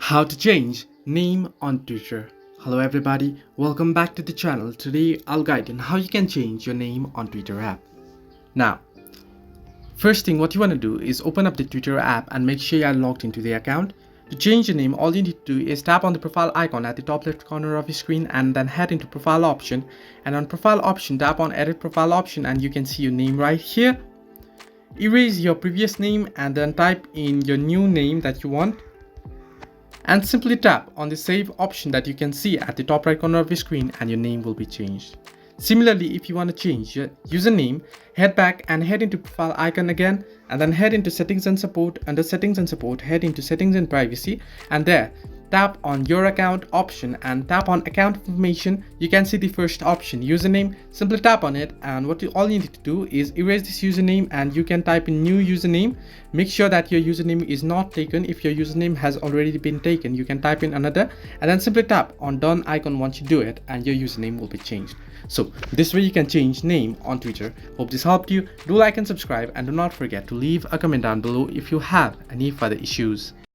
How to change name on Twitter. Hello everybody, welcome back to the channel. Today I'll guide you on how you can change your name on Twitter app. Now, first thing what you want to do is open up the Twitter app and make sure you are logged into the account. To change your name, all you need to do is tap on the profile icon at the top left corner of your screen and then head into profile option, and on profile option tap on edit profile option and you can see your name right here. Erase your previous name and then type in your new name that you want, and simply tap on the save option that you can see at the top right corner of your screen and your name will be changed. Similarly, if you want to change your username, head back and head into profile icon again and then head into settings and support. Under settings and support, head into settings and privacy, and there tap on your account option and tap on account information. You can see the first option, username. Simply tap on it, and all you need to do is erase this username and you can type in new username. Make sure that your username is not taken. If your username has already been taken, you can type in another and then simply tap on done icon once you do it and your username will be changed. So this way you can change name on Twitter. Hope this helped you. Do like and subscribe, and do not forget to leave a comment down below if you have any further issues.